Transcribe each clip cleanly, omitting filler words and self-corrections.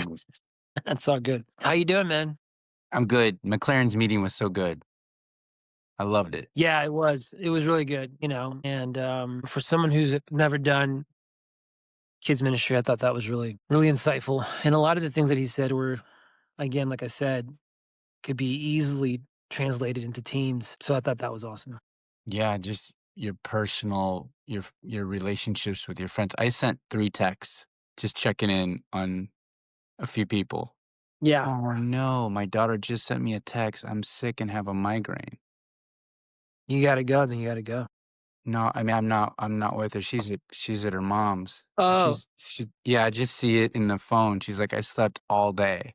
some reason. That's all good. How you doing, man? I'm good. McLaren's meeting was so good. I loved it. Yeah, it was. It was really good, and for someone who's never done kids ministry, I thought that was really, really insightful. And a lot of the things that he said were, again, like I said, could be easily translated into teams. So I thought that was awesome. Yeah, just your personal, your relationships with your friends. I sent 3 texts just checking in on a few people. Yeah, Oh no, my daughter just sent me a text. I'm sick and have a migraine. you got to go. Then you got to go. No, I mean I'm not with her. She's at her mom's. Oh, Yeah, I just see it in the phone. She's like, I slept all day.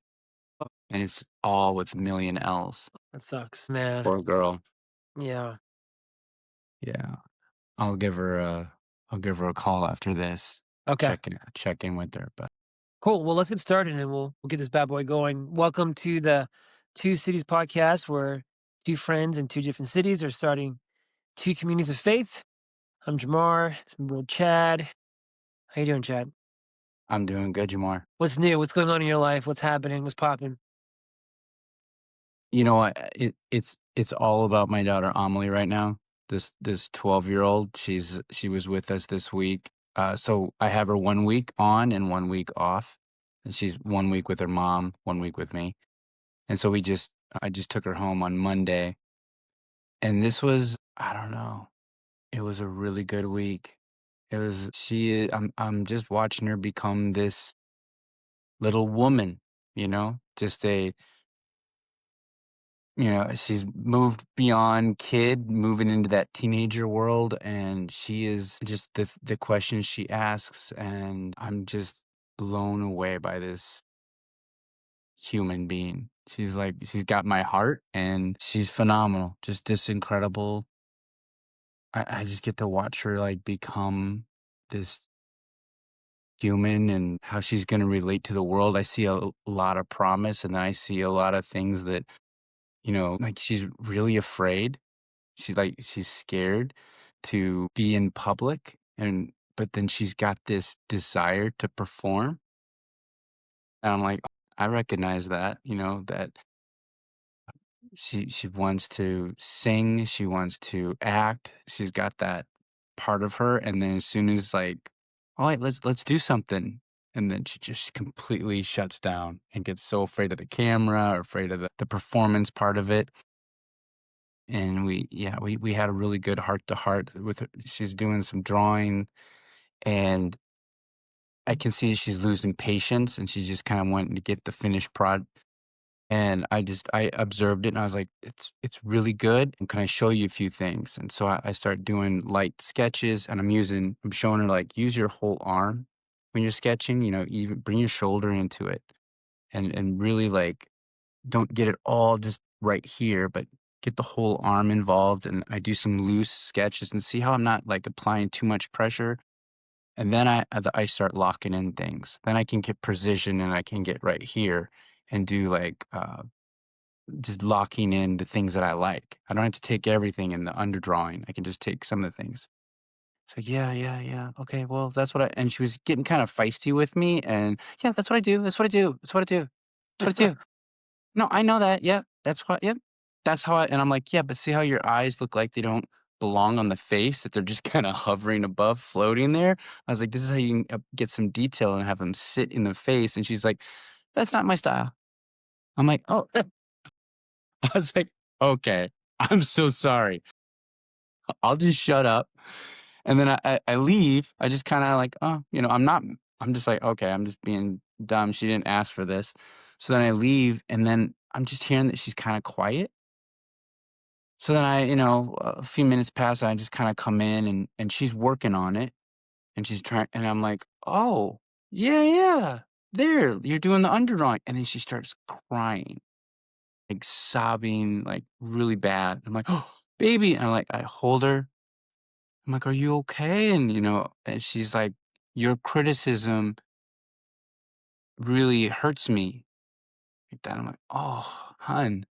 And it's all with a million L's. that sucks, man. Poor girl. Yeah. Yeah. I'll give her a call after this. Okay. Check in with her, but Cool. Well, let's get started, and we'll get this bad boy going. Welcome to the Two Cities podcast, where two friends in two different cities are starting two communities of faith. I'm Jamar. It's my bro Chad. How you doing, Chad? I'm doing good, Jamar. What's new? What's going on in your life? What's happening? What's popping? You know what? It's all about my daughter Amelie right now. This 12-year-old. She was with us this week. So I have her 1 week on and 1 week off. And she's 1 week with her mom, 1 week with me. And so I just took her home on Monday. And this was, I don't know. It was a really good week. It was I'm just watching her become this little woman, just she's moved beyond kid, moving into that teenager world, and she is just the questions she asks, and I'm just blown away by this human being. She's got my heart, and she's phenomenal. Just this incredible. I just get to watch her like become this human and how she's going to relate to the world. I see a lot of promise, and then I see a lot of things that, like she's really afraid. She's scared to be in public, but then she's got this desire to perform. And I'm like, I recognize that, that she wants to sing, she wants to act. She's got that part of her, and then as soon as like, all right, let's do something, and then she just completely shuts down and gets so afraid of the camera or afraid of the performance part of it. And we had a really good heart to heart with her. She's doing some drawing, and I can see she's losing patience, and she's just kind of wanting to get the finished product. And I observed it, and I was like, "It's really good, and can I show you a few things?" And so I start doing light sketches, and I'm showing her, like, use your whole arm when you're sketching, even bring your shoulder into it, and really, like, don't get it all just right here, but get the whole arm involved, and I do some loose sketches and see how I'm not, like, applying too much pressure, and then I start locking in things. Then I can get precision, and I can get right here and do, like, just locking in the things that I like. I don't have to take everything in the underdrawing. I can just take some of the things. So yeah, yeah, yeah. Okay, well, that's what I and she was getting kind of feisty with me, and yeah, that's what I do. That's what I do. That's what I do. That's what I do. No, I know that. Yep. That's what yep. That's how and I'm like, yeah, but see how your eyes look like they don't belong on the face, that they're just kind of hovering above, floating there? I was like, this is how you can get some detail and have them sit in the face. And she's like, that's not my style. I'm like, oh, I was like, okay, I'm so sorry. I'll just shut up. And then I leave. I just kind of like, oh, I'm just like, okay, I'm just being dumb. She didn't ask for this. So then I leave, and then I'm just hearing that she's kind of quiet. So then a few minutes pass, and I just kind of come in, and she's working on it, and she's trying, and I'm like, oh, yeah, yeah, there, you're doing the underdrawing. And then she starts crying, like sobbing, like really bad. I'm like, oh, baby. And I hold her. I'm like, are you okay? And she's like, your criticism really hurts me like that. I'm like, oh, hun,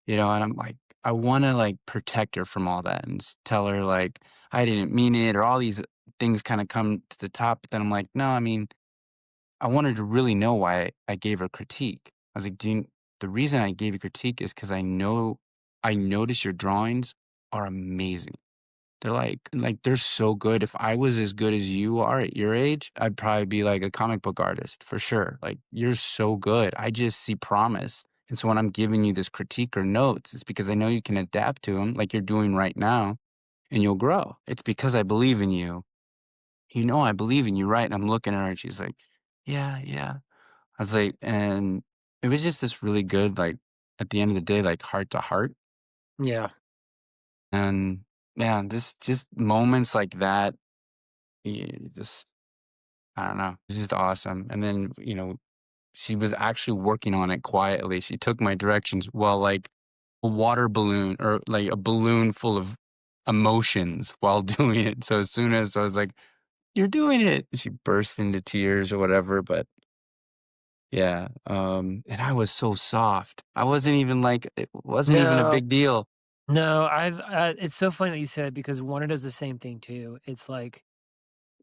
and I'm like, I want to like protect her from all that and tell her like, I didn't mean it or all these things kind of come to the top. But then I'm like, no, I mean, I wanted to really know why I gave her critique. I was like, the reason I gave you critique is because I notice your drawings are amazing. They're they're so good. If I was as good as you are at your age, I'd probably be like a comic book artist for sure. Like you're so good. I just see promise. And so when I'm giving you this critique or notes, it's because I know you can adapt to them like you're doing right now and you'll grow. It's because I believe in you. You know, I believe in you, right? And I'm looking at her and she's like, yeah, yeah. I was like, and it was just this really good, like at the end of the day, like heart to heart. Yeah. And man, this just moments like that, just I don't know. It's just awesome. And then, she was actually working on it quietly. She took my directions while like a water balloon or like a balloon full of emotions while doing it. So as soon as I was like, "You're doing it," she burst into tears or whatever. But yeah, and I was so soft. I wasn't even like it wasn't even a No, big deal. no, it's so funny that you said because Warner does the same thing too. It's like,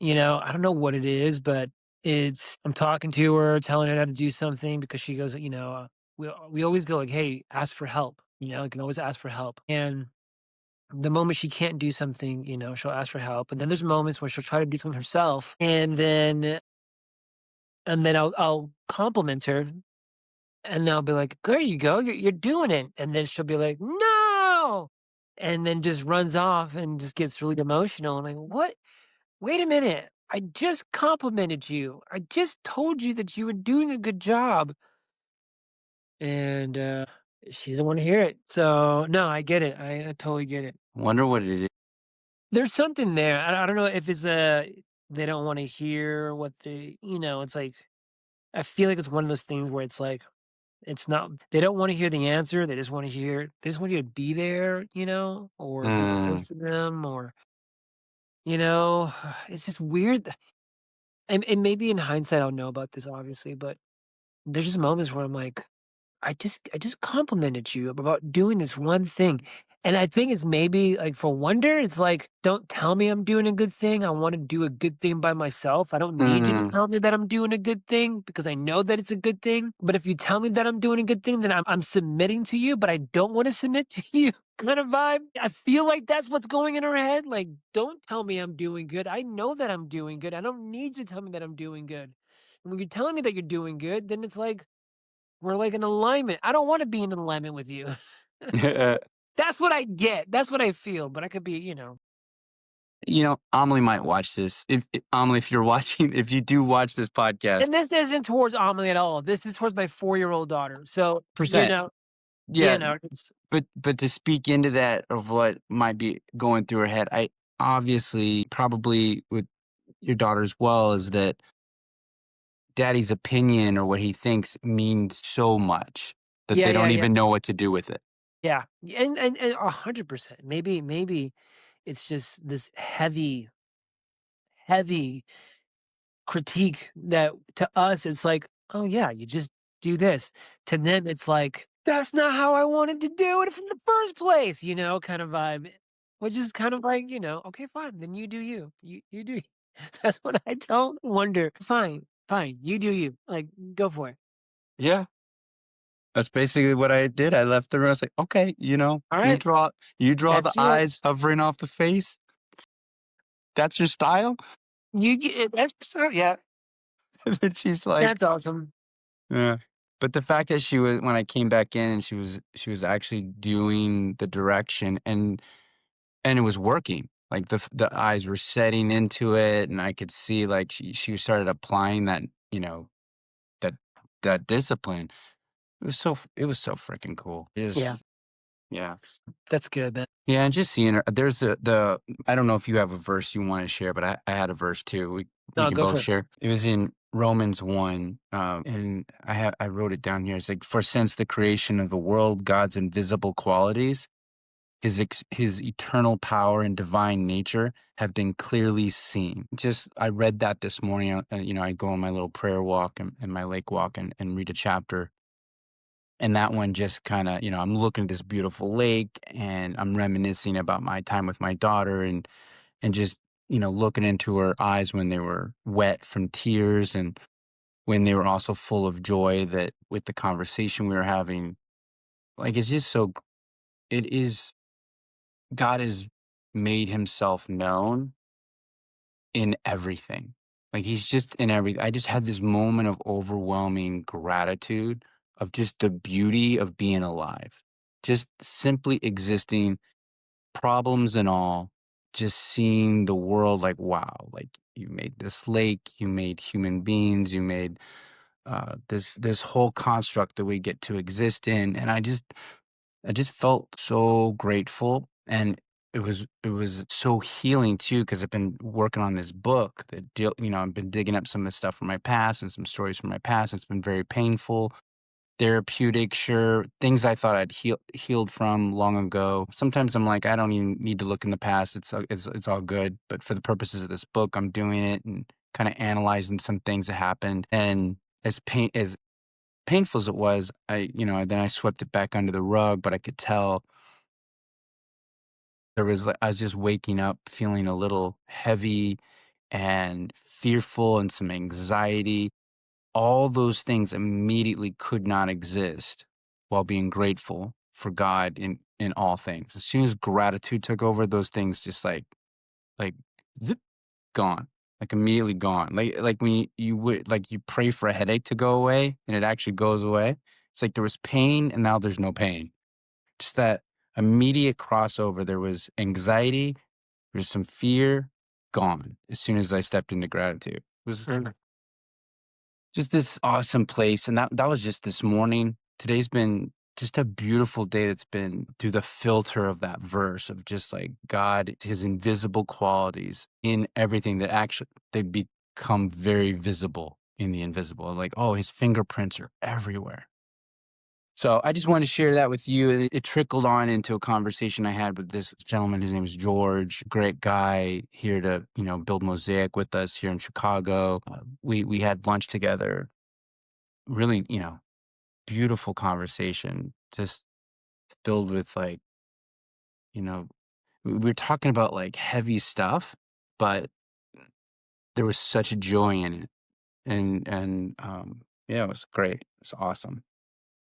I don't know what it is, but I'm talking to her, telling her how to do something because she goes, we always go like, "Hey, ask for help." You can always ask for help. And the moment she can't do something, she'll ask for help. And then there's moments where she'll try to do something herself, and then I'll compliment her, and I'll be like, "There you go, you're doing it." And then she'll be like, "No," and then just runs off and just gets really emotional. I'm like, "What? Wait a minute. I just complimented you. I just told you that you were doing a good job." And she doesn't want to hear it. So no, I get it. I totally get it. Wonder what it is. There's something there. I don't know if it's they don't want to hear what it's like. I feel like it's one of those things where it's like it's not. They don't want to hear the answer. They just want you to be there, or be Mm. close to them, or you know. It's just weird. And maybe in hindsight, I'll know about this, obviously, but there's just moments where I'm like, I just complimented you about doing this one thing. And I think it's maybe like for wonder, it's like, don't tell me I'm doing a good thing. I want to do a good thing by myself. I don't need you to Mm. tell me that I'm doing a good thing because I know that it's a good thing. But if you tell me that I'm doing a good thing, then I'm submitting to you, but I don't want to submit to you kind of vibe. I feel like that's what's going in her head. Like, don't tell me I'm doing good. I know that I'm doing good. I don't need you to tell me that I'm doing good. And when you're telling me that you're doing good, then it's like, we're like in alignment. I don't wanna be in alignment with you. That's what I get. That's what I feel, but I could be. Amelie might watch this. If Amelie, if you're watching, if you do watch this podcast, And this isn't towards Amelie at all. This is towards my 4-year-old daughter. So, percent, yeah. it's But to speak into that of what might be going through her head, I obviously probably with your daughter as well is that daddy's opinion or what he thinks means so much that yeah, they yeah, don't yeah, even know what to do with it. yeah. And 100%. Maybe it's just this heavy, heavy critique that to us, it's like, "Oh, yeah, you just do this." To them, it's like, "That's not how I wanted to do it from the first place," kind of vibe, which is kind of like, "Okay, fine, then you do you. You do you." That's what I don't wonder. "Fine, fine, you do you. Like, go for it. Yeah. That's basically what I did. I left the room. I was like, okay, you Alright, draw the that's eyes yours. hovering off the face. That's your style? That's so yeah, And she's like, that's awesome." yeah. But the fact that she was when I came back in and she was actually doing the direction and it was working. Like the eyes were setting into it and I could see like she started applying that, that that discipline. It was so freaking cool. Yeah, Yeah. that's good, man. Yeah, and just seeing her there's the I don't know if you have a verse you wanna share, but I had a verse too. We No, can go both for it. share. It was in Romans 1, and I wrote it down here. It's like, "For since the creation of the world, God's invisible qualities, his eternal power and divine nature have been clearly seen." Just I read that this morning, I go on my little prayer walk and my lake walk and read a chapter and that one just kinda I'm looking at this beautiful lake, and I'm reminiscing about my time with my daughter and just, looking into her eyes when they were wet from tears, and when they were also full of joy that with the conversation we were having, like, it's just so it is God has made himself known in everything. Like, he's just in everything. I just had this moment of overwhelming gratitude of just the beauty of being alive. Just simply existing, problems and all, just seeing the world like, wow, like, you made this lake, you made human beings, you made, this whole construct that we get to exist in, and I just felt so grateful, and it was so healing too because I've been working on this book that I've been digging up some of the stuff from my past and some stories from my past. It's been very painful, therapeutic, sure, things I thought I'd healed from long ago. Sometimes I'm like, I don't even need to look in the past. It's all good. But for the purposes of this book, I'm doing it and kind of analyzing some things that happened. And as painful as it was, then I swept it back under the rug, but I could tell I was just waking up feeling a little heavy and fearful and some anxiety. All those things immediately could not exist while being grateful for God in all things. As soon as gratitude took over, those things just like zip gone. Like immediately gone. Like when you would like you pray for a headache to go away and it actually goes away. It's like there was pain and now there's no pain. Just that immediate crossover. There was anxiety, there's some fear, gone as soon as I stepped into gratitude. It was Mm. just this awesome place, and that was just this morning. Today's been just a beautiful day that's been through the filter of that verse of just like God, his invisible qualities in everything that actually they become very visible in the invisible. Like, oh, his fingerprints are everywhere. So I just wanted to share that with you. It trickled on into a conversation I had with this gentleman. His name is George, great guy here to build Mosaic with us here in Chicago. We had lunch together. Really, beautiful conversation, just filled with like we were talking about like heavy stuff, but there was such joy in it, and yeah, it was great. It's awesome.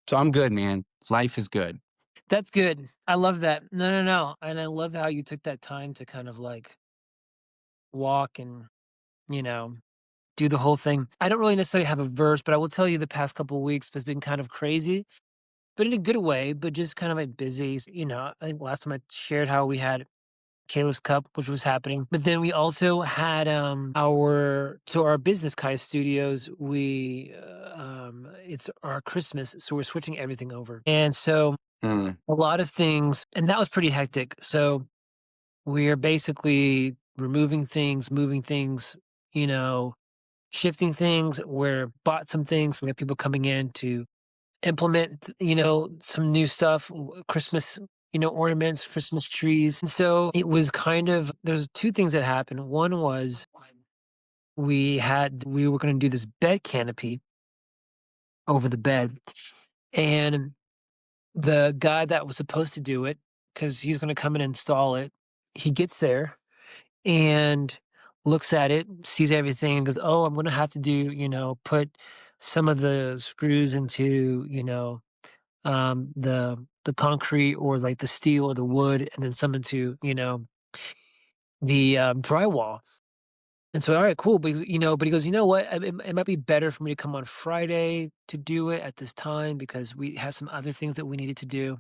So I'm good, man. Life is good. That's good. I love that. No, no, no. And I love how you took that time to kind of like walk and, you know, do the whole thing. I don't really necessarily have a verse, but I will tell you the past couple of weeks has been kind of crazy, but in a good way, but just kind of like busy. I think last time I shared how we had Caleb's Cup, which was happening. But then we also had our business Kai Studios. It's our Christmas, so we're switching everything over, and so Mm, a lot of things, and that was pretty hectic. So we are basically removing things, moving things, you know, shifting things. We're bought some things. We have people coming in to implement, some new stuff, Christmas, ornaments, Christmas trees. And so it was kind of, there's two things that happened. One was we were going to do this bed canopy over the bed. And the guy that was supposed to do it, because he's going to come and install it, he gets there and looks at it, sees everything, and goes, "Oh, I'm going to have to put some of the screws into, the concrete or like the steel or the wood, and then some into, the drywall." And so, all right, cool. But he goes, you know what? It might be better for me to come on Friday to do it at this time because we had some other things that we needed to do.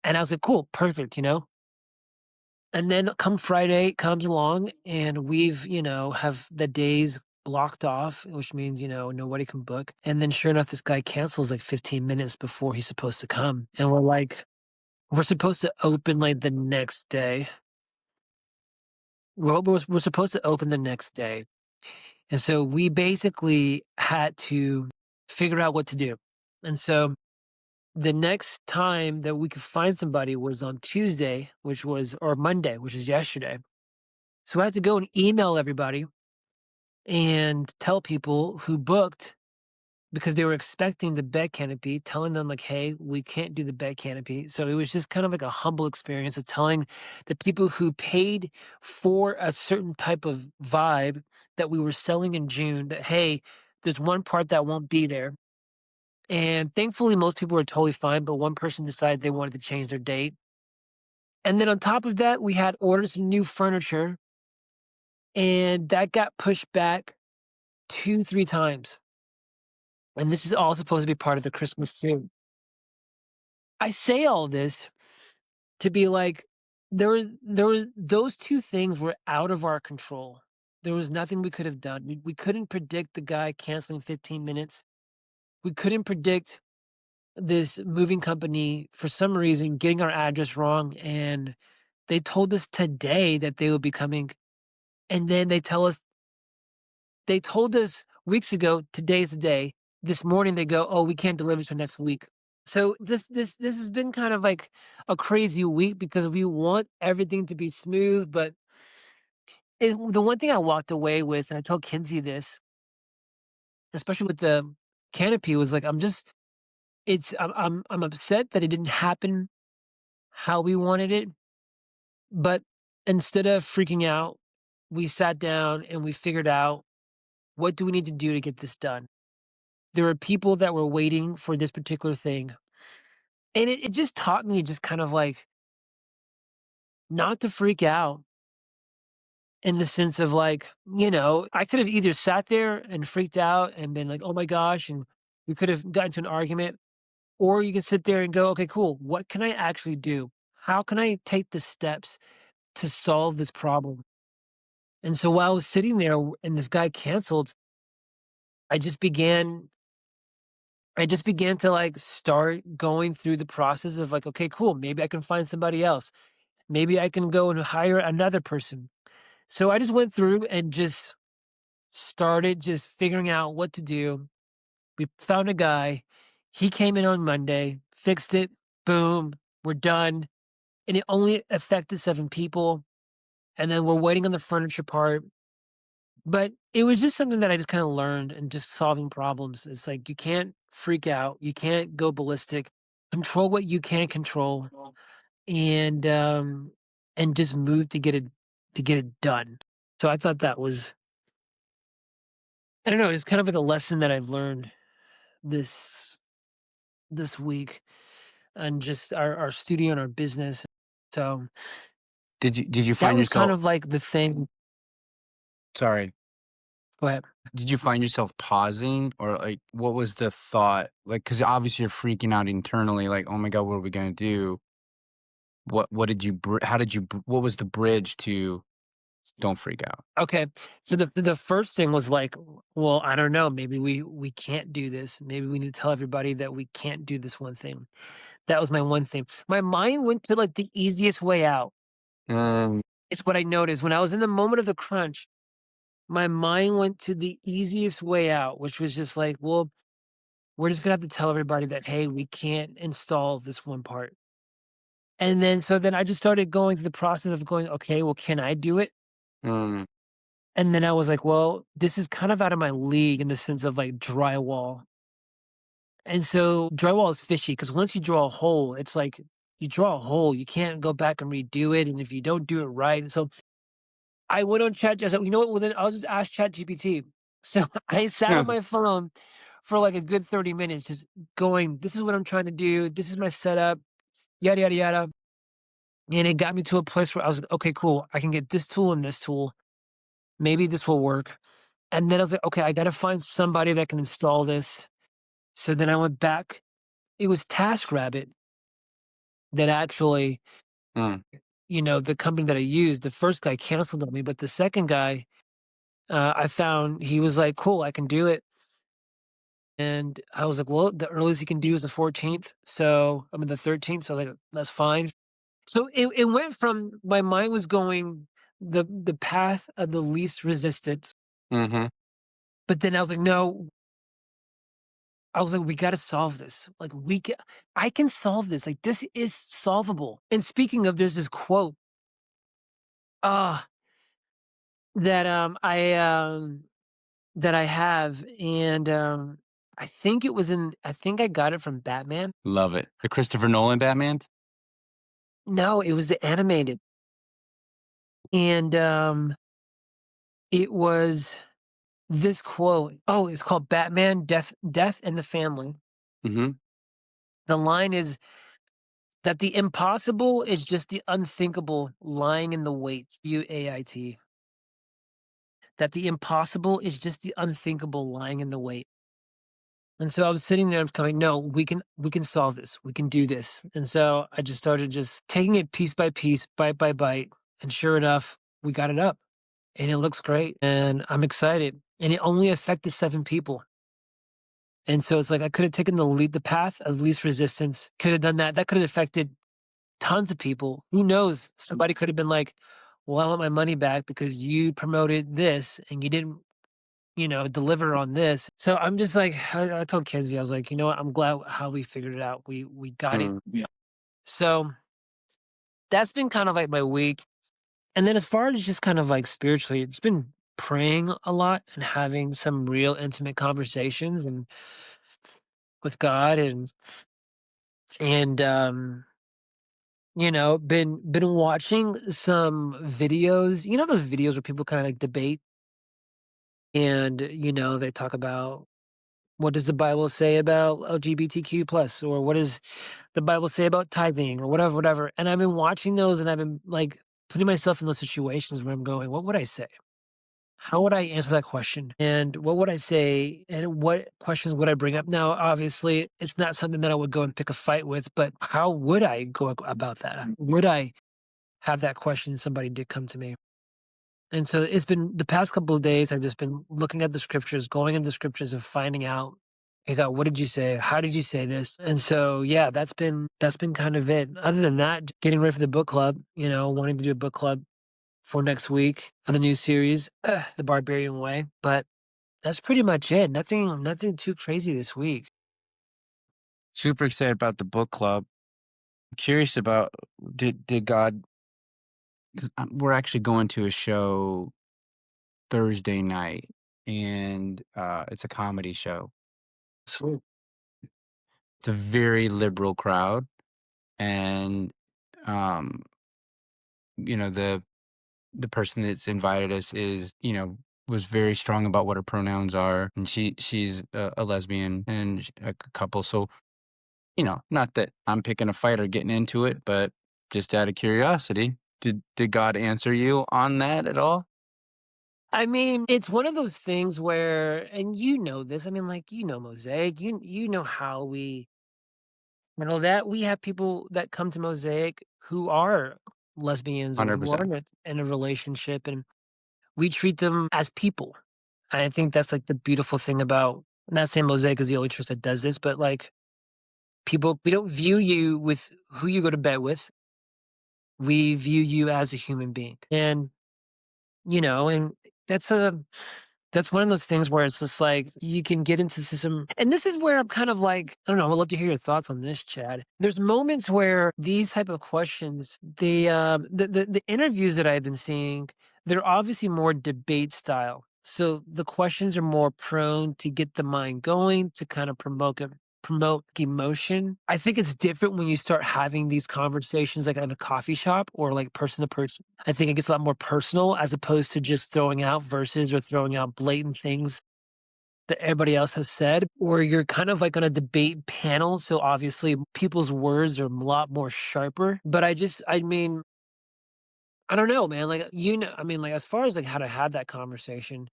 And I was like, cool, perfect. And then come Friday comes along and have the days blocked off, which means, nobody can book. And then sure enough, this guy cancels like 15 minutes before he's supposed to come. And we're like, we're supposed to open like the next day. We're supposed to open the next day. And so we basically had to figure out what to do. And so the next time that we could find somebody was on Tuesday, or Monday, which is yesterday. So I had to go and email everybody and tell people who booked because they were expecting the bed canopy, telling them like, "Hey, we can't do the bed canopy." So it was just kind of like a humble experience of telling the people who paid for a certain type of vibe that we were selling in June that, "Hey, there's one part that won't be there. And thankfully, most people were totally fine, but one person decided they wanted to change their date. And then on top of that, we had ordered some new furniture, and that got pushed back 2, 3 times. And this is all supposed to be part of the Christmas too. I say all this to be like, there was those 2 things were out of our control. There was nothing we could have done. We couldn't predict the guy canceling 15 minutes. We couldn't predict this moving company for some reason getting our address wrong, and they told us today that they would be coming, and then they told us weeks ago, today's the day. This morning they go, "Oh, we can't deliver till next week." So this has been kind of like a crazy week because we want everything to be smooth, but the one thing I walked away with, and I told Kinsey this, especially with the canopy, was like, I'm upset that it didn't happen how we wanted it, but instead of freaking out, we sat down and we figured out what do we need to do to get this done. There were people that were waiting for this particular thing. And it just taught me just kind of like not to freak out in the sense of like, I could have either sat there and freaked out and been like, oh my gosh, and we could have gotten to an argument, or you can sit there and go, okay, cool. What can I actually do? How can I take the steps to solve this problem? And so while I was sitting there and this guy canceled, I just began I just began to like start going through the process of like, okay, cool. Maybe I can find somebody else. Maybe I can go and hire another person. So I just went through and just started just figuring out what to do. We found a guy. He came in on Monday, fixed it. Boom, we're done. And it only affected 7 people. And then we're waiting on the furniture part. But it was just something that I just kind of learned and just solving problems. It's like you can't freak out, you can't go ballistic. Control what you can control, and just move to get it done. So I thought that was, I don't know, it's kind of like a lesson that I've learned this this week and just our studio and our business. So Did you that find was kind yourself of like the thing. sorry. Go ahead. Did you find yourself pausing or, like, what was the thought? Like, because obviously you're freaking out internally, like, "Oh my god, what are we gonna do?" What did you how did you what was the bridge to don't freak out? Okay. So the first thing was like, well, I don't know. Maybe we can't do this. Maybe we need to tell everybody that we can't do this one thing. That was my one thing. My mind went to like the easiest way out. Mm, It's what I noticed when I was in the moment of the crunch. My mind went to the easiest way out, which was just like, well, we're just gonna have to tell everybody that hey, we can't install this one part. And then so then I just started going through the process of going, okay, well, can I do it? mm, And then I was like, well, this is kind of out of my league in the sense of like drywall. And so drywall is fishy because once you draw a hole, it's like you draw a hole, you can't go back and redo it. And if you don't do it right, and so I went on chat. I said, you know what? Well, then I'll just ask Chat GPT. So I sat on my phone for like a good 30 minutes, just going, this is what I'm trying to do. This is my setup, yada, yada, yada. And it got me to a place where I was like, okay, cool. I can get this tool and this tool. Maybe this will work. And then I was like, okay, I got to find somebody that can install this. So then I went back. It was TaskRabbit that actually, mm. the company that I used, the first guy canceled on me, but the second guy, I found he was like, cool, I can do it. And I was like, well, the earliest he can do is the 14th. So I mean, the 13th. So I was like, that's fine. So it went from my mind was going the path of the least resistance. Mhm. But then I was like, no, I was like, we got to solve this. Like I can solve this. Like this is solvable. And speaking of, there's this quote, uh, that I have, and I think I got it from Batman. Love it. The Christopher Nolan Batmans? No, it was the animated, and it was. this quote, oh, it's called Batman, Death and the Family. Mhm. The line is that the impossible is just the unthinkable lying in the wait, UAIT. That the impossible is just the unthinkable lying in the wait. And so I was sitting there going, no, we can solve this. We can do this. And so I just started just taking it piece by piece, bite by bite. And sure enough, we got it up and it looks great. And I'm excited. And it only affected 7 people. And so it's like I could have taken the path of least resistance, could have done that. That could have affected tons of people. Who knows? Somebody could have been like, well, I want my money back because you promoted this and you didn't, deliver on this. So I'm just like, I told Kenzie, I was like, you know what? I'm glad how we figured it out. We got it. Mm. Yeah. So that's been kind of like my week. And then as far as just kind of like spiritually, it's been praying a lot and having some real intimate conversations and with God and been watching some videos. You know those videos where people kind of like debate and they talk about what does the Bible say about LGBTQ plus, or what does the Bible say about tithing, or whatever, whatever. And I've been watching those, and I've been like putting myself in those situations where I'm going, what would I say? How would I answer that question? And what would I say? And what questions would I bring up? Now, obviously, it's not something that I would go and pick a fight with, but how would I go about that? Would I have that question somebody did come to me? And so it's been the past couple of days, I've just been looking at the scriptures, going into the scriptures and finding out, hey God, what did you say? How did you say this? And so yeah, that's been kind of it. Other than that, getting ready for the book club, wanting to do a book club for next week for the new series, The Barbarian Way. But that's pretty much it. Nothing too crazy this week. Super excited about the book club. Curious about did God 'cause, we're actually going to a show Thursday night, and, it's a comedy show. Sweet. It's a very liberal crowd, and, um, the person that's invited us was very strong about what her pronouns are, and she's a lesbian and a couple, so, not that I'm picking a fight or getting into it, but just out of curiosity, did God answer you on that at all? I mean, it's one of those things where, and you know this, I mean, like, Mosaic, you know how we that we have people that come to Mosaic who are lesbians or who are 100%. in a relationship, and we treat them as people. And I think that's like the beautiful thing about, I'm not saying Mosaic is the only church that does this, but like people, we don't view you with who you go to bed with. We view you as a human being. And that's a that's one of those things where it's just like you can get into some, and this is where I'm kind of like, I don't know, I'd love to hear your thoughts on this, Chad. There's moments where these type of questions, the interviews that I've been seeing, they're obviously more debate style. So the questions are more prone to get the mind going, to kind of promote emotion. I think it's different when you start having these conversations like at a coffee shop or like person to person. I think it gets a lot more personal as opposed to just throwing out verses or throwing out blatant things that everybody else has said, or you're kind of like on a debate panel. So obviously people's words are a lot more sharper. But I mean, I don't know, man. Like, I mean, like, as far as like how to have that conversation,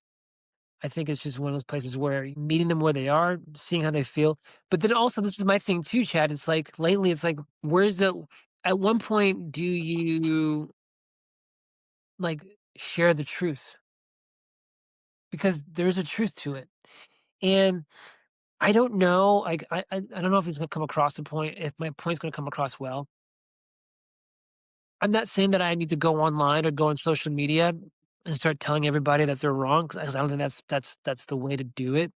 I think it's just one of those places where meeting them where they are, seeing how they feel. But then also, this is my thing too, Chad. It's like lately, it's like, at one point, do you like share the truth? Because there's a truth to it. And I don't know, like, I don't know if it's going to come across the point, if my point's going to come across well. I'm not saying that I need to go online or go on social media and start telling everybody that they're wrong, because I don't think that's the way to do it.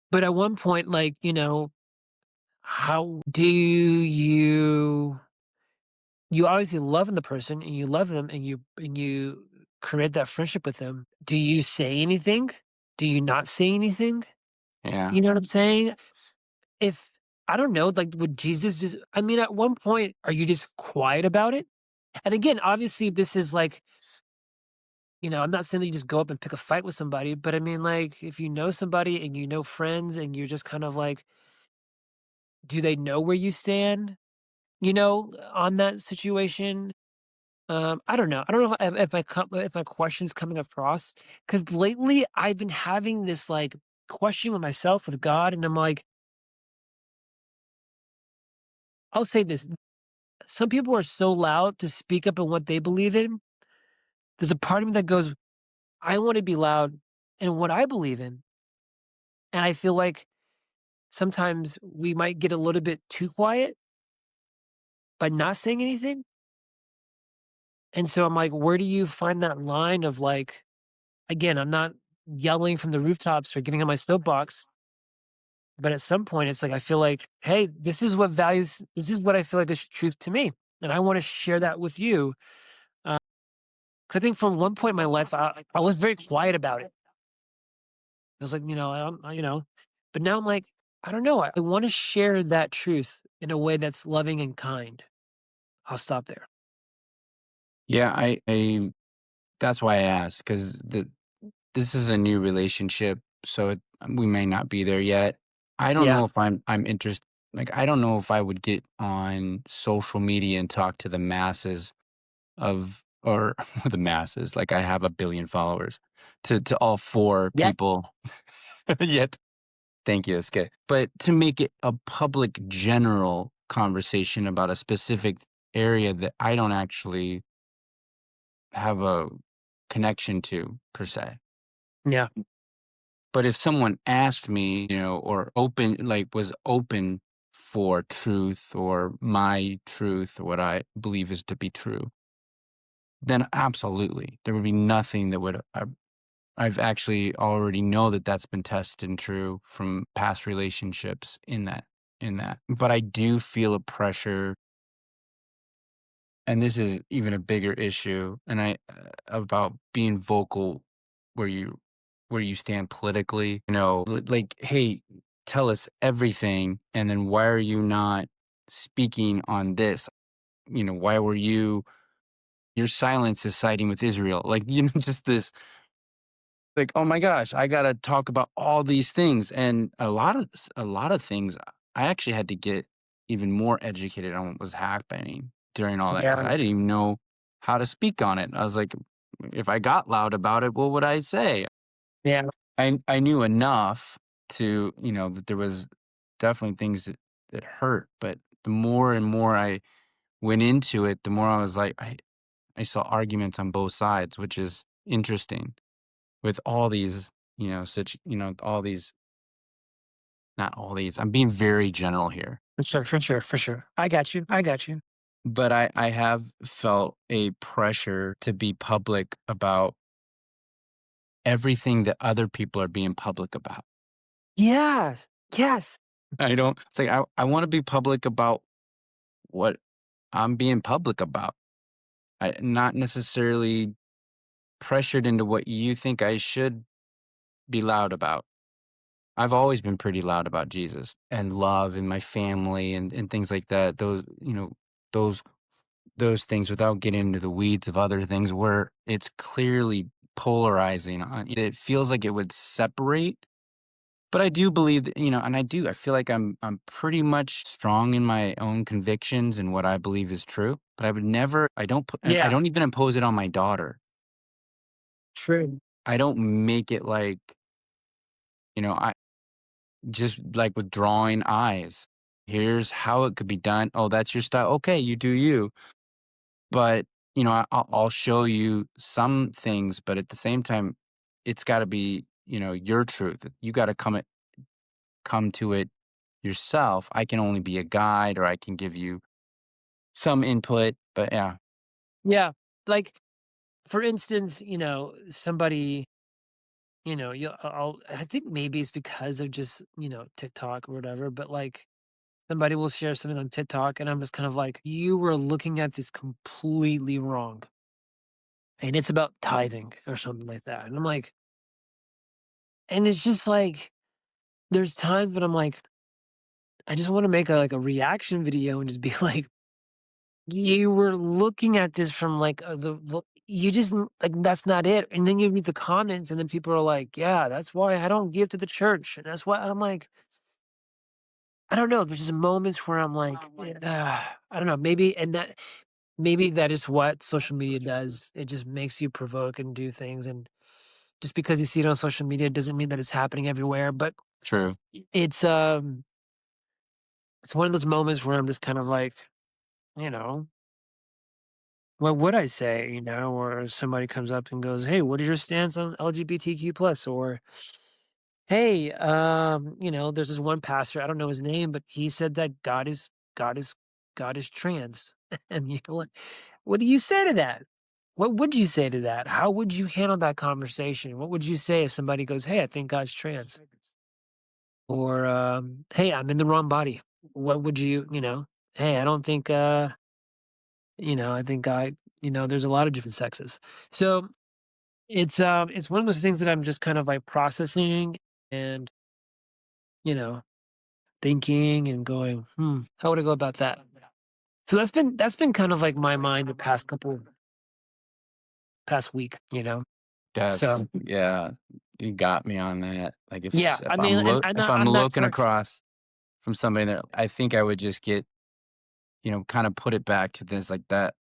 But at one point, like, how do you obviously love the person and you love them and you create that friendship with them. Do you say anything? Do you not say anything? Yeah. You know what I'm saying? If I don't know, like would Jesus just, I mean, at one point, are you just quiet about it? And again, obviously this is like I'm not saying that you just go up and pick a fight with somebody, but I mean, like, if you know somebody and you know friends and you're just kind of like, do they know where you stand, on that situation? I don't know. I don't know if my question's coming across, because lately I've been having this like question with myself, with God, and I'm like, I'll say this: some people are so loud to speak up in what they believe in. There's a part of me that goes, I want to be loud in what I believe in, and I feel like sometimes we might get a little bit too quiet by not saying anything. And so I'm like, where do you find that line of like, again, I'm not yelling from the rooftops or getting on my soapbox. But at some point, it's like I feel like, hey, this is what I feel like is truth to me, and I want to share that with you. 'Cause I think from one point in my life, I was very quiet about it. I was like, but now I'm like, I don't know. I want to share that truth in a way that's loving and kind. I'll stop there. Yeah, I that's why I asked, because this is a new relationship, so we may not be there yet. I don't Yeah. know if I'm interested. Like, I don't know if I would get on social media and talk to the masses of, or the masses, like I have a billion followers, to all four Yeah. people. Yet, thank you, that's good. But to make it a public, general conversation about a specific area that I don't actually have a connection to per se. Yeah. But if someone asked me, or was open for truth or my truth, or what I believe is to be true, then absolutely there would be nothing that would. I've actually already know that that's been tested and true from past relationships in that. But I do feel a pressure, and this is even a bigger issue, and about being vocal where you stand politically, like, hey, tell us everything, and then why are you not speaking on this? Why were your silence is siding with Israel? Like, just this, like, oh my gosh, I gotta talk about all these things, and a lot of things. I actually had to get even more educated on what was happening during all that, because Yeah. I didn't even know how to speak on it. I was like, if I got loud about it, what would I say? Yeah. I knew enough to, that there was definitely things that hurt, but the more and more I went into it, the more I was like, I saw arguments on both sides, which is interesting with all these, all these, not all these. I'm being very general here, For sure. For sure. For sure. I got you. I got you. but I have felt a pressure to be public about everything that other people are being public about. Yes. Yes. I don't. It's like I want to be public about what I'm being public about. Not necessarily pressured into what you think I should be loud about. I've always been pretty loud about Jesus and love and my family and things like that. Those those things, without getting into the weeds of other things where it's clearly polarizing. It feels like it would separate. But I do believe that, and I feel like I'm pretty much strong in my own convictions and what I believe is true. But I would never, I Yeah. don't even impose it on my daughter. True. I don't make it like, I just like with drawing eyes. Here's how it could be done. Oh, that's your style. Okay, you do you. But, I'll show you some things, but at the same time, it's got to be, your truth. You got to come to it yourself. I can only be a guide, or I can give you some input, but yeah. Yeah. Like, for instance, somebody, I think maybe it's because of just, TikTok or whatever, but like somebody will share something on TikTok and I'm just kind of like, you were looking at this completely wrong. And it's about tithing or something like that. And I'm like, and it's just like, there's times when I'm like, I just want to make a reaction video and just be like, you were looking at this from like you just like that's not it. And then you read the comments, and then people are like, "Yeah, that's why I don't give to the church," and that's why I'm like, I don't know. There's just moments where I'm like, I don't know. Maybe that is what social media does. It just makes you provoke and do things, and just because you see it on social media doesn't mean that it's happening everywhere. But True. it's um, it's one of those moments where I'm just kind of like, you know, what would I say? Or somebody comes up and goes, "Hey, what is your stance on LGBTQ plus?" Or hey, there's this one pastor, I don't know his name, but he said that God is God is trans. And you're like, what do you say to that? What would you say to that? How would you handle that conversation? What would you say if somebody goes, "Hey, I think God's trans," or "Hey, I'm in the wrong body." What would "Hey, I don't think I think God, there's a lot of different sexes." So it's one of those things that I'm just kind of like processing and, you know, thinking and going, how would I go about that? So that's been kind of like my mind the past week. That's So yeah, you got me on that. Like, yeah, I mean, and if I'm I'm not looking trying. across from somebody that I think I would just get, kinda put it back to this, like, that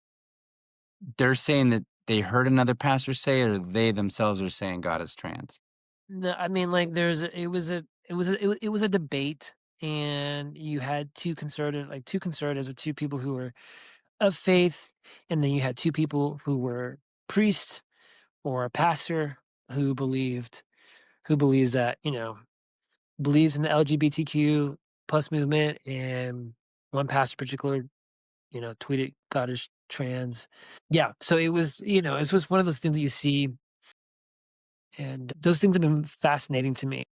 they're saying that they heard another pastor say it, or they themselves are saying God is trans. No, I mean, like it was a debate, and you had two conservatives with two people who were of faith, and then you had two people who were priests or a pastor who believes that believes in the LGBTQ plus movement, and one pastor in particular, tweeted God is trans. Yeah, so it was one of those things that you see, and those things have been fascinating to me.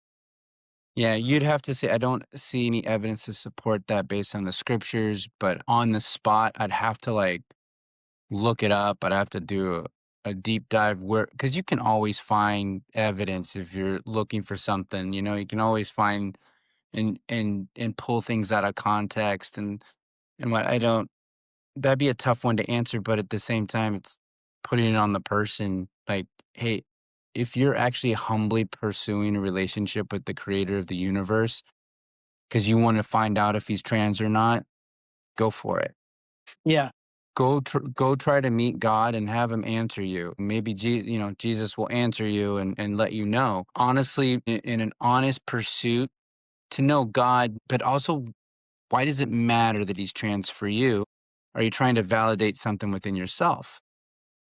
Yeah, you'd have to say I don't see any evidence to support that based on the scriptures, but on the spot, I'd have to, like, look it up. I'd have to do a deep dive where, because you can always find evidence if you're looking for something, you can always find and pull things out of context and what I don't that'd be a tough one to answer, but at the same time, it's putting it on the person, like, hey, if you're actually humbly pursuing a relationship with the creator of the universe because you want to find out if he's trans or not, go for it. Yeah. Go try to meet God and have him answer you. Maybe Jesus will answer you and let you know. Honestly, in an honest pursuit to know God, but also, why does it matter that he's trans for you? Are you trying to validate something within yourself?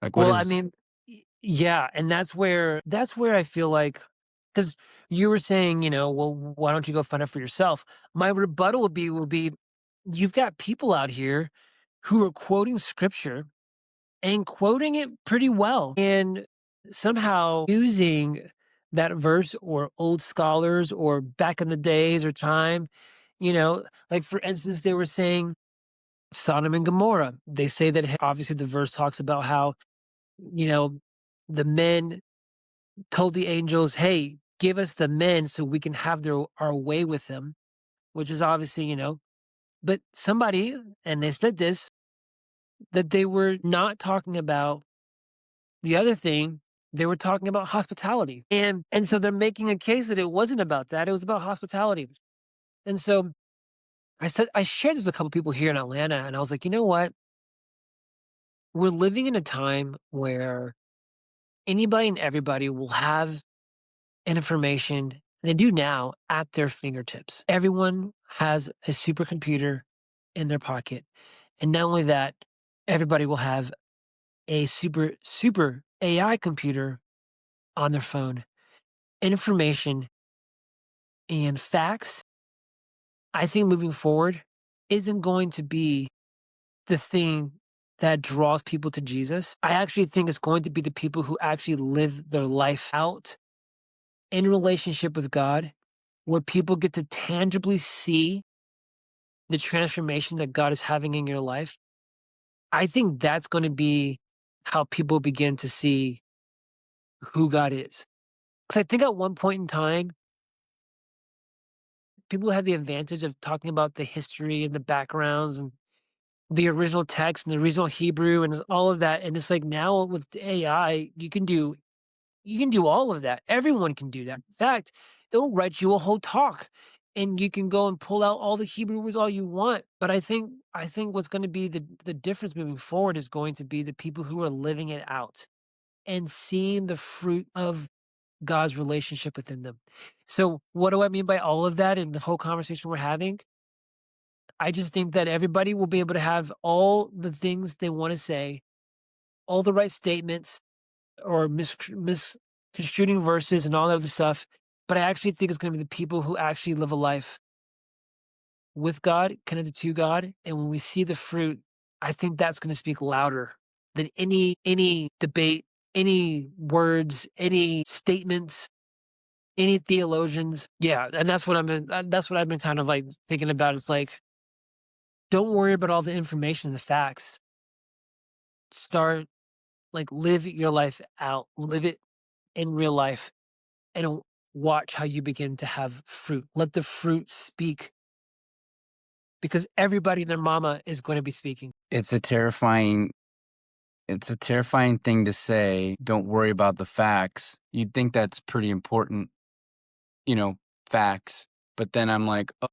Like, what Well, I is mean, yeah, and that's where I feel like, because you were saying, well, why don't you go find out for yourself? My rebuttal would be, you've got people out here who are quoting scripture and quoting it pretty well, and somehow using that verse or old scholars or back in the days or time, like for instance, they were saying Sodom and Gomorrah. They say that obviously the verse talks about how, you know, the men told the angels, "Hey, give us the men so we can have our way with them," which is obviously, but somebody, and they said this, that they were not talking about the other thing. They were talking about hospitality. And so they're making a case that it wasn't about that. It was about hospitality. And so I shared this with a couple people here in Atlanta, and I was like, you know what? We're living in a time where anybody and everybody will have information, and they do now, at their fingertips. Everyone has a supercomputer in their pocket. And not only that, everybody will have a super AI computer on their phone. Information and facts, I think moving forward, isn't going to be the thing that draws people to Jesus. I actually think it's going to be the people who actually live their life out in relationship with God, where people get to tangibly see the transformation that God is having in your life. I think that's going to be how people begin to see who God is. Because I think at one point in time, people had the advantage of talking about the history and the backgrounds, the original text and the original Hebrew and all of that. And it's like now with AI, you can do all of that. Everyone can do that. In fact, it'll write you a whole talk and you can go and pull out all the Hebrew words all you want. But I think what's going to be the difference moving forward is going to be the people who are living it out and seeing the fruit of God's relationship within them. So what do I mean by all of that and the whole conversation we're having? I just think that everybody will be able to have all the things they want to say, all the right statements, or misconstruing verses and all that other stuff. But I actually think it's going to be the people who actually live a life with God, connected to God, and when we see the fruit, I think that's going to speak louder than any debate, any words, any statements, any theologians. Yeah, and that's what I've been kind of like thinking about. Is like, don't worry about all the information, the facts. Start like live your life out, live it in real life and watch how you begin to have fruit. Let the fruit speak because everybody and their mama is going to be speaking. It's a terrifying it's a terrifying thing to say, "Don't worry about the facts." You'd think that's pretty important, you know, facts, but then I'm like, "Oh,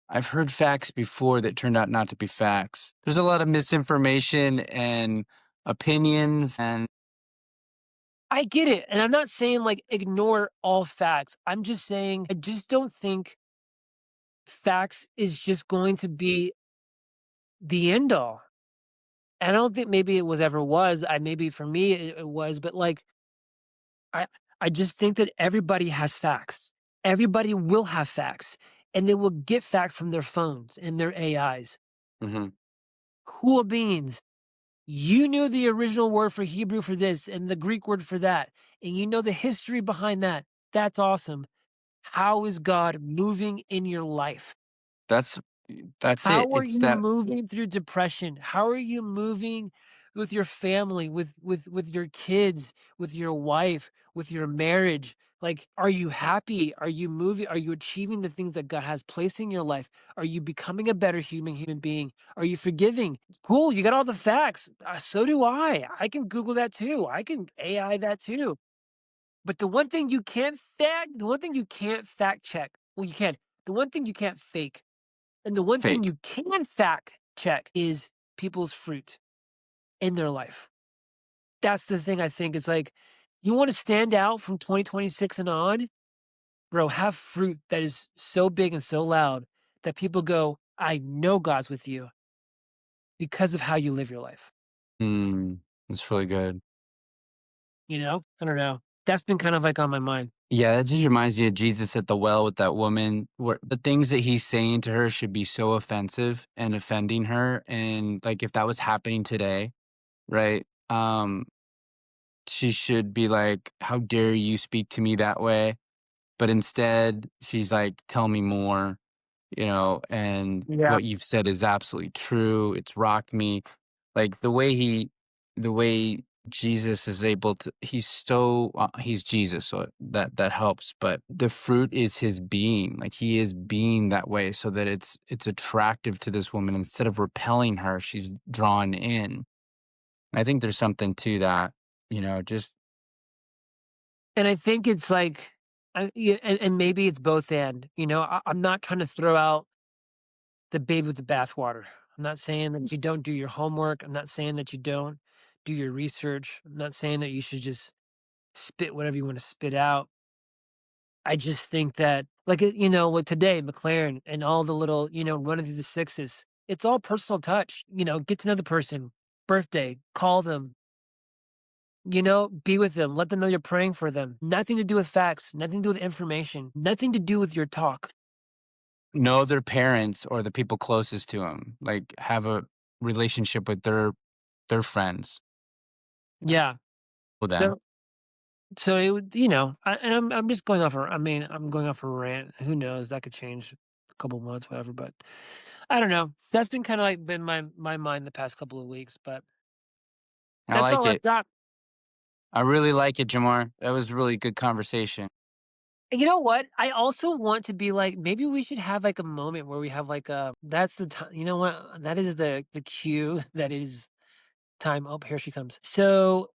I've heard facts before that turned out not to be facts." There's a lot of misinformation and opinions, and I get it. And I'm not saying like ignore all facts. I'm just saying I just don't think facts is just going to be the end all. And I don't think maybe it was ever was. I maybe for me it was, but like I I just think that everybody has facts. Everybody will have facts and they will get facts from their phones and their AIs. mhm. Cool beans. You knew the original word for Hebrew for this and the Greek word for that, and you know the history behind that. That's awesome. How is God moving in your life? That's that's it. How are It's you that moving through depression? How are you moving with your family, with your kids, with your wife, with your marriage? Like, are you happy? Are you moving? Are you achieving the things that God has placed in your life? Are you becoming a better human being? Are you forgiving? Cool, you got all the facts. So do I. I can Google that too. I can AI that too. But the one thing you can't fact check. Well, you can. The one thing you can't fake and the one thing fake. you can fact check is people's fruit in their life. That's the thing I think is like, you want to stand out from 2026 and on, bro, have fruit that is so big and so loud that people go, I know God's with you because of how you live your life. Mm, that's really good. You know? I don't know. That's been kind of like on my mind. Yeah, that just reminds me of Jesus at the well with that woman, where the things that he's saying to her should be so offensive and offending her, and, like, if that was happening today, right, she should be like, "How dare you speak to me that way?" But instead, she's like, "Tell me more," and Yeah. what you've said is absolutely true. It's rocked me. Like the way Jesus is able to, he's Jesus, so that helps. But the fruit is his being. Like he is being that way so that it's attractive to this woman. Instead of repelling her, she's drawn in. I think there's something to that, just And I think it's like, yeah, and maybe it's both and, I'm not trying to throw out the baby with the bathwater. I'm not saying that you don't do your homework. I'm not saying that you don't do your research. I'm not saying that you should just spit whatever you want to spit out. I just think that, like, with today, McLaren and all the little, running through the sixes, it's all personal touch. Get to know the person, birthday, call them, be with them, let them know you're praying for them. Nothing to do with facts, nothing to do with information, nothing to do with your talk. know their parents or the people closest to them. Like have a relationship with their friends Yeah. with them. So So it would, and I'm just going off. I mean, I'm going off a rant. Who knows? That could change a couple months, whatever. But I don't know. That's been kind of like been my mind the past couple of weeks. But I that's like all I've it. got. I really like it, Jamar. That was really good conversation. You know what? I also want to be like, maybe we should have like a moment where we have like a that's the time. You know what? That is the cue that is time. Oh, here she comes. So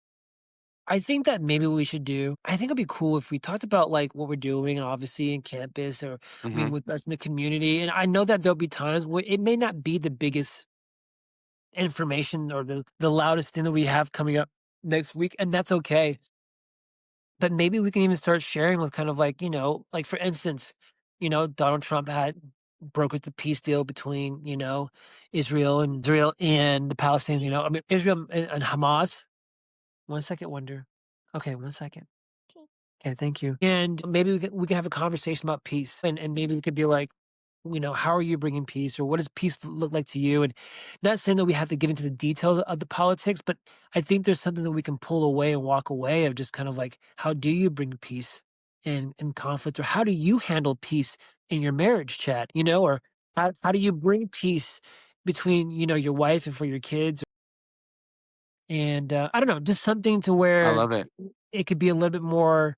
I think that maybe what we should do, I think it'd be cool if we talked about like what we're doing, obviously in campus or being Mhm. with us in the community. And I know that there'll be times where it may not be the biggest information or the loudest thing that we have coming up next week, and that's okay. But maybe we can even start sharing with kind of like, like for instance, Donald Trump had brokered the peace deal between, Israel and the Palestinians, I mean Israel and Hamas. 1 second, Wonder. Okay, 1 second. Okay, thank you. And maybe we can have a conversation about peace, and maybe we could be like, how are you bringing peace, or what does peace look like to you? And not saying that we have to get into the details of the politics, but I think there's something that we can pull away and walk away of just kind of like, how do you bring peace in conflict, or how do you handle peace in your marriage, chat? Or how do you bring peace between your wife and for your kids? And I don't know, just something to I where love it. it could be a little bit more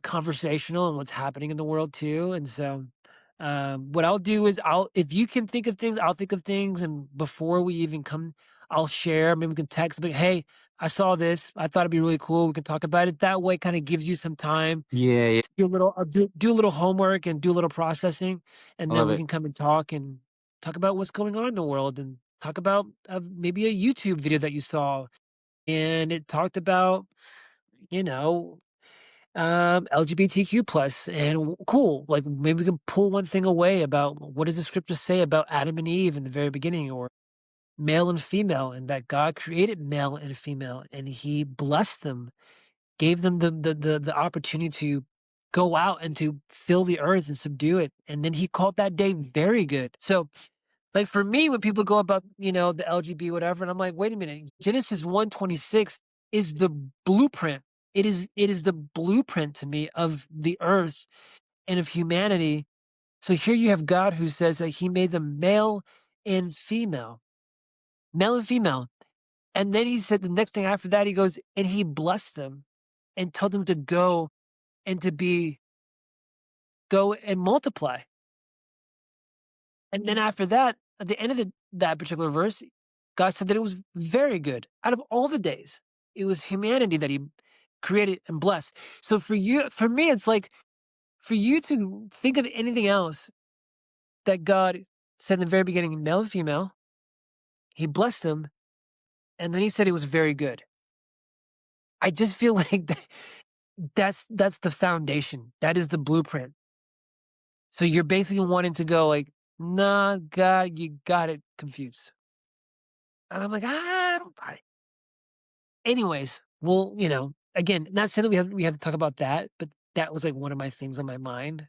conversational and what's happening in the world too. And so, what I'll do is if you can think of things, I'll think of things. And before we even come, I'll share. Maybe we can text, but hey, I saw this. I thought it'd be really cool. We can talk about it. That way, kind of gives you some time Yeah, yeah. to do a little, do a little homework and do a little processing, and I then love we it. can come and talk about what's going on in the world and talk about maybe a YouTube video that you saw, and it talked about you know LGBTQ plus and cool. Like maybe we can pull one thing away about what does the scripture say about Adam and Eve in the very beginning, or male and female, and that God created male and female, and He blessed them, gave them the opportunity to go out and to fill the earth and subdue it, and then He called that day very good. So like for me, when people go about, the LGB whatever, and I'm like, wait a minute, Genesis 1:26 is the blueprint. It is the blueprint to me of the earth and of humanity. So here you have God who says that he made them male and female. And then he said the next thing after that, he goes, and he blessed them and told them to go and go and multiply. And then after that, at the end of that particular verse, God said that it was very good. Out of all the days, it was humanity that He created and blessed. So for me, it's like for you to think of anything else that God said in the very beginning, male and female, He blessed them, and then He said it was very good. I just feel like that's the foundation. That is the blueprint. So you're basically wanting to go like, nah, God, you got it confused. And I'm like, I don't buy it. Anyways, well, again, not saying that we have to talk about that, but that was like one of my things on my mind.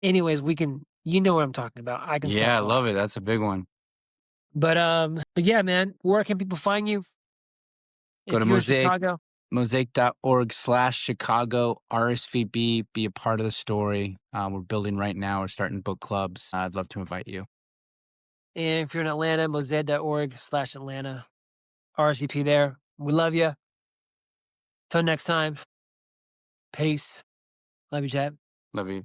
Anyways, you know what I'm talking about. I can stop Yeah, I love talking. it. That's a big one. But yeah, man, where can people find you Go to if you're in Chicago? mosaic.org/Chicago, RSVB, be a part of the story. We're building right now. We're starting book clubs. I'd love to invite you. And if you're in Atlanta, mosaic.org/Atlanta, RSVP there. We love you. Till next time, peace. Love you, chat. Love you.